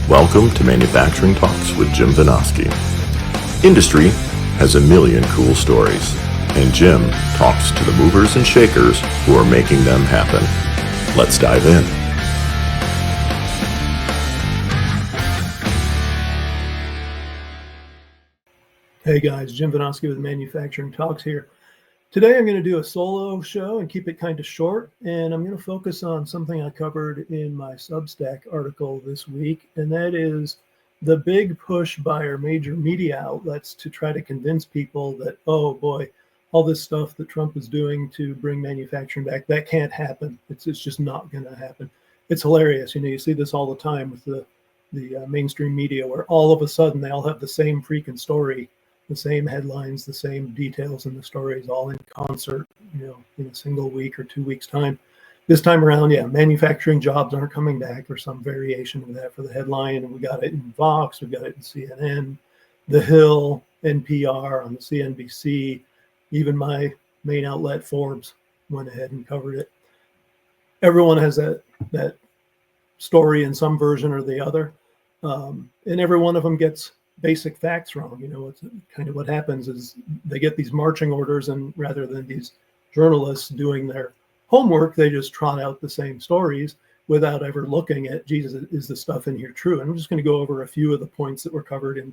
Welcome to Manufacturing Talks with Jim Vinoski. Industry has a million cool stories, and Jim talks to the movers and shakers who are making them happen. Let's dive in. Hey guys, Jim Vinoski with Manufacturing Talks here. Today I'm going to do a solo show and keep it kind of short, and I'm going to focus on something I covered in my Substack article this week, and that is the big push by our major media outlets to try to convince people that, oh boy, all this stuff that Trump is doing to bring manufacturing back, that can't happen. It's just not going to happen. It's hilarious. You see this all the time with the mainstream media, where all of a sudden they all have the same freaking story, the same headlines, the same details in the stories, all in concert, in a single week or 2 weeks time. This time around, manufacturing jobs aren't coming back, or some variation of that for the headline. And we got it in Vox, we got it in CNN, The Hill, NPR, on the CNBC, even my main outlet, Forbes, went ahead and covered it. Everyone has that story in some version or the other. And every one of them gets basic facts wrong. It's kind of what happens is they get these marching orders, and rather than these journalists doing their homework, they just trot out the same stories without ever looking at, Jesus, is the stuff in here true? And I'm just going to go over a few of the points that were covered in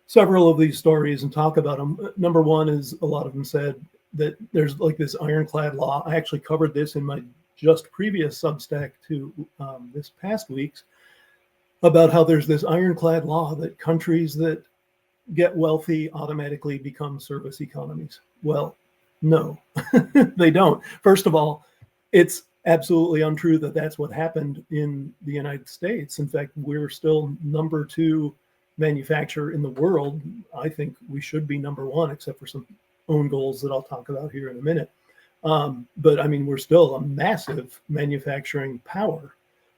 several of these stories and talk about them. Number one is, a lot of them said that there's like this ironclad law. I actually covered this in my just previous Substack to this past week's, about how there's this ironclad law that countries that get wealthy automatically become service economies. Well, no, they don't. First of all, it's absolutely untrue that that's what happened in the United States. In fact, we're still number 2 manufacturer in the world. I think we should be number 1, except for some own goals that I'll talk about here in a minute. But I mean, we're still a massive manufacturing power.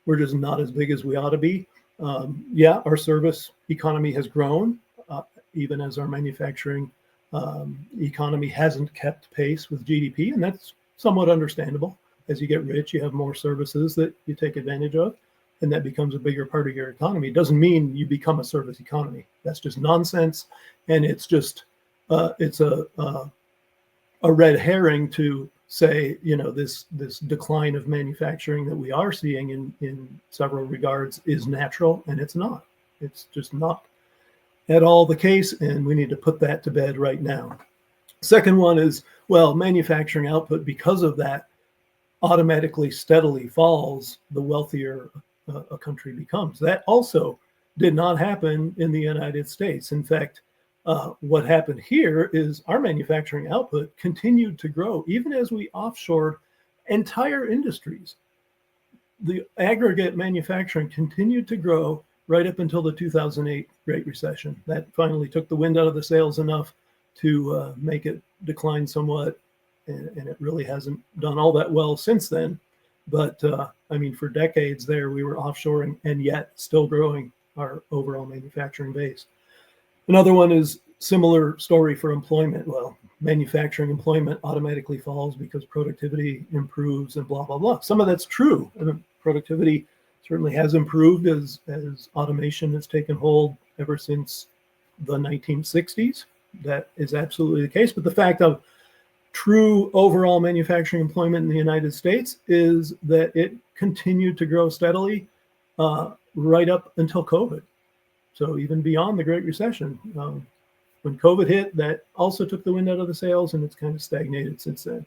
We're just not as big as we ought to be. Our service economy has grown, even as our manufacturing economy hasn't kept pace with GDP, and that's somewhat understandable. As you get rich, you have more services that you take advantage of, and that becomes a bigger part of your economy. It doesn't mean you become a service economy. That's just nonsense, and it's just it's a red herring to say, this decline of manufacturing that we are seeing in several regards is natural, and it's not. It's just not at all the case, and we need to put that to bed right now. Second one is, manufacturing output, because of that, automatically steadily falls the wealthier a country becomes. That also did not happen in the United States. In fact, what happened here is our manufacturing output continued to grow, even as we offshored entire industries. The aggregate manufacturing continued to grow right up until the 2008 Great Recession. That finally took the wind out of the sails enough to make it decline somewhat, and it really hasn't done all that well since then. But for decades there, we were offshoring and yet still growing our overall manufacturing base. Another one is similar story for employment. Well, manufacturing employment automatically falls because productivity improves and blah, blah, blah. Some of that's true. Productivity certainly has improved as automation has taken hold ever since the 1960s. That is absolutely the case. But the fact of true overall manufacturing employment in the United States is that it continued to grow steadily right up until COVID. So even beyond the Great Recession, when COVID hit, that also took the wind out of the sails, and it's kind of stagnated since then.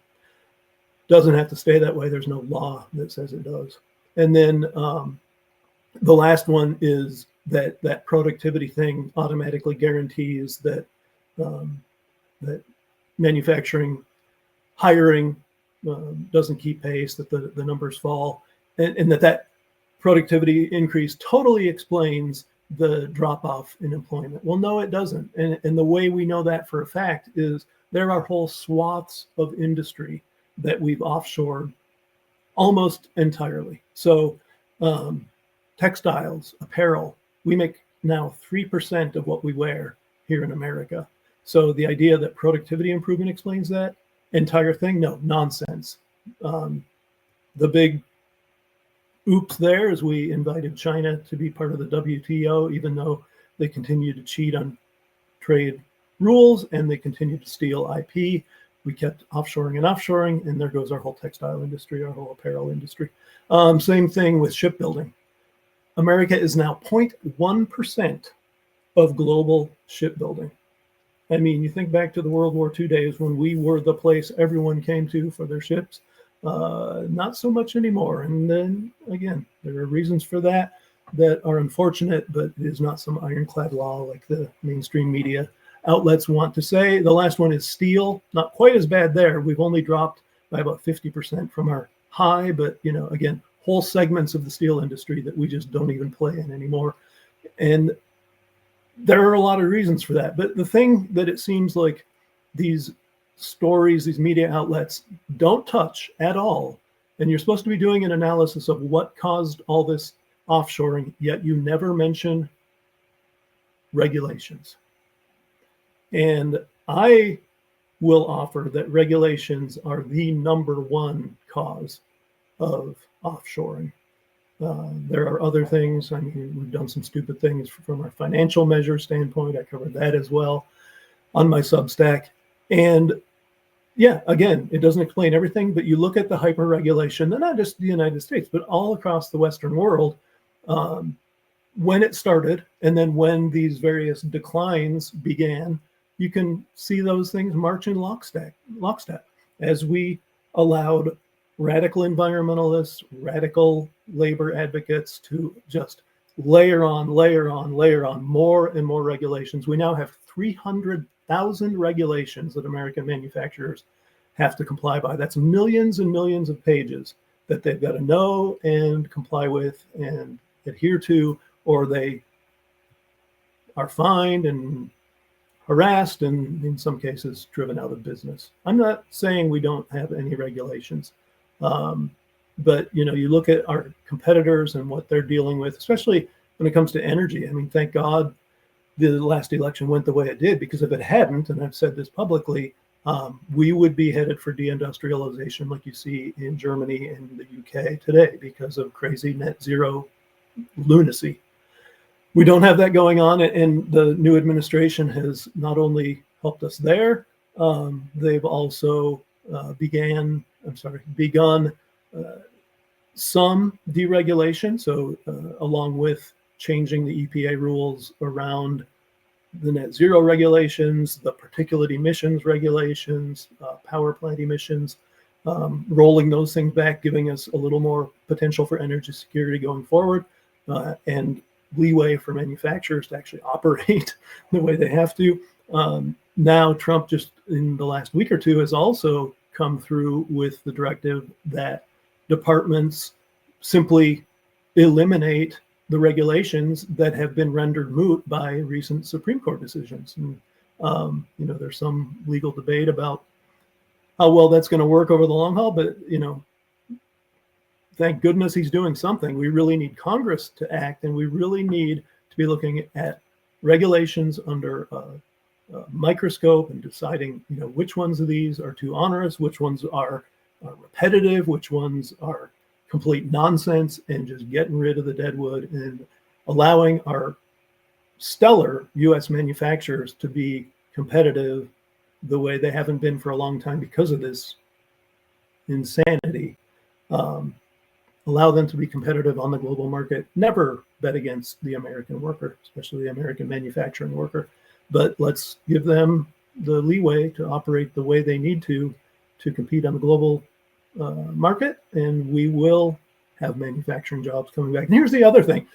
Doesn't have to stay that way. There's no law that says it does. And then the last one is that productivity thing automatically guarantees that that manufacturing hiring doesn't keep pace, that the numbers fall, and that productivity increase totally explains the drop-off in employment. Well, no, it doesn't. And the way we know that for a fact is there are whole swaths of industry that we've offshored almost entirely. So textiles, apparel, we make now 3% of what we wear here in America. So the idea that productivity improvement explains that entire thing, no, nonsense. The big oops there is we invited China to be part of the WTO, even though they continue to cheat on trade rules and they continue to steal IP. We kept offshoring and offshoring, and there goes our whole textile industry, our whole apparel industry. Same thing with shipbuilding. America is now 0.1% of global shipbuilding. I mean, you think back to the World War II days when we were the place everyone came to for their ships. Not so much anymore. And then again, there are reasons for that are unfortunate, but it is not some ironclad law like the mainstream media outlets want to say. The last one is steel. Not quite as bad there. We've only dropped by about 50% from our high, but again, whole segments of the steel industry that we just don't even play in anymore. And there are a lot of reasons for that. But the thing that it seems like these stories, these media outlets don't touch at all, and you're supposed to be doing an analysis of what caused all this offshoring, yet you never mention regulations. And I will offer that regulations are the number one cause of offshoring. There are other things. I mean, we've done some stupid things from our financial measure standpoint. I covered that as well on my Substack. And yeah, again, it doesn't explain everything, but you look at the hyper regulation, and not just the United States, but all across the Western world, when it started, and then when these various declines began, you can see those things march in lockstep as we allowed radical environmentalists, radical labor advocates to just layer on more and more regulations. We now have 300,000 regulations that American manufacturers have to comply by. That's millions and millions of pages that they've got to know and comply with and adhere to, or they are fined and harassed and in some cases driven out of business. I'm not saying we don't have any regulations. But you look at our competitors and what they're dealing with, especially when it comes to energy. I mean, thank God the last election went the way it did, because if it hadn't, and I've said this publicly, we would be headed for deindustrialization like you see in Germany and the UK today because of crazy net zero lunacy. We don't have that going on, and the new administration has not only helped us there, they've also begun some deregulation. So along with changing the EPA rules around the net zero regulations, the particulate emissions regulations, power plant emissions, rolling those things back, giving us a little more potential for energy security going forward, and leeway for manufacturers to actually operate the way they have to. Now, Trump just in the last week or two has also come through with the directive that departments simply eliminate the regulations that have been rendered moot by recent Supreme Court decisions. And, there's some legal debate about how well that's going to work over the long haul, but, thank goodness he's doing something. We really need Congress to act, and we really need to be looking at regulations under a microscope and deciding, which ones of these are too onerous, which ones are repetitive, which ones are complete nonsense, and just getting rid of the deadwood and allowing our stellar U.S. manufacturers to be competitive the way they haven't been for a long time because of this insanity. Allow them to be competitive on the global market. Never bet against the American worker, especially the American manufacturing worker, but let's give them the leeway to operate the way they need to compete on the global market, and we will have manufacturing jobs coming back. And here's the other thing.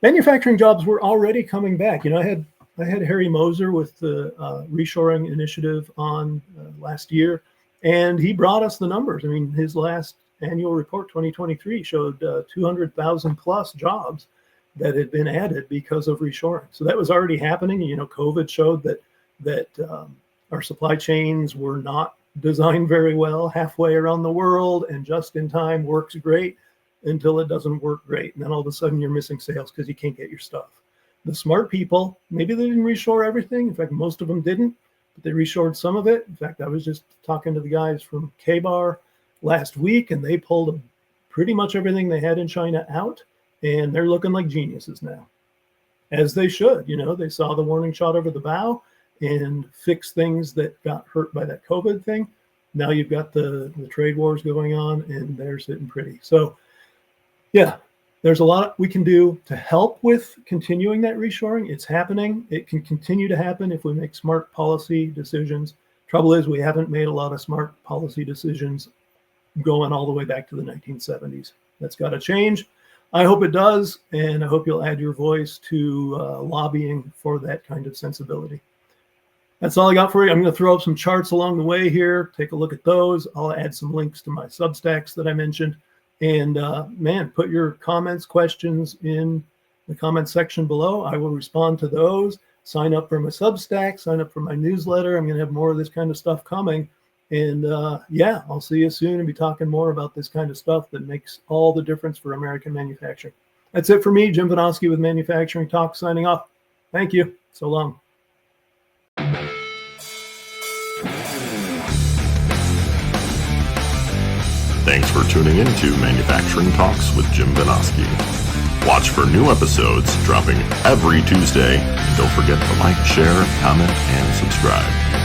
Manufacturing jobs were already coming back. I had Harry Moser with the reshoring initiative on last year, and he brought us the numbers. I mean, his last annual report, 2023, showed 200,000 plus jobs that had been added because of reshoring. So that was already happening. COVID showed that our supply chains were not designed very well halfway around the world, and just in time works great until it doesn't work great. And then all of a sudden you're missing sales because you can't get your stuff. The smart people, maybe they didn't reshore everything. In fact, most of them didn't, but they reshored some of it. In fact, I was just talking to the guys from K-Bar last week, and they pulled pretty much everything they had in China out, and they're looking like geniuses now, as they should. They saw the warning shot over the bow and fixed things that got hurt by that COVID thing. Now you've got the trade wars going on, and they're sitting pretty. So, yeah, there's a lot we can do to help with continuing that reshoring. It's happening. It can continue to happen if we make smart policy decisions. Trouble is, we haven't made a lot of smart policy decisions going all the way back to the 1970s. That's got to change. I hope it does, and I hope you'll add your voice to lobbying for that kind of sensibility. That's all I got for you. I'm going to throw up some charts along the way here. Take a look at those. I'll add some links to my Substacks that I mentioned. And man, put your comments, questions in the comment section below. I will respond to those. Sign up for my Substack, sign up for my newsletter. I'm going to have more of this kind of stuff coming. And yeah, I'll see you soon and be talking more about this kind of stuff that makes all the difference for American manufacturing. That's it for me, Jim Vinoski with Manufacturing Talk, signing off. Thank you. So long. Thanks for tuning in to Manufacturing Talks with Jim Vinoski. Watch for new episodes dropping every Tuesday. And don't forget to like, share, comment, and subscribe.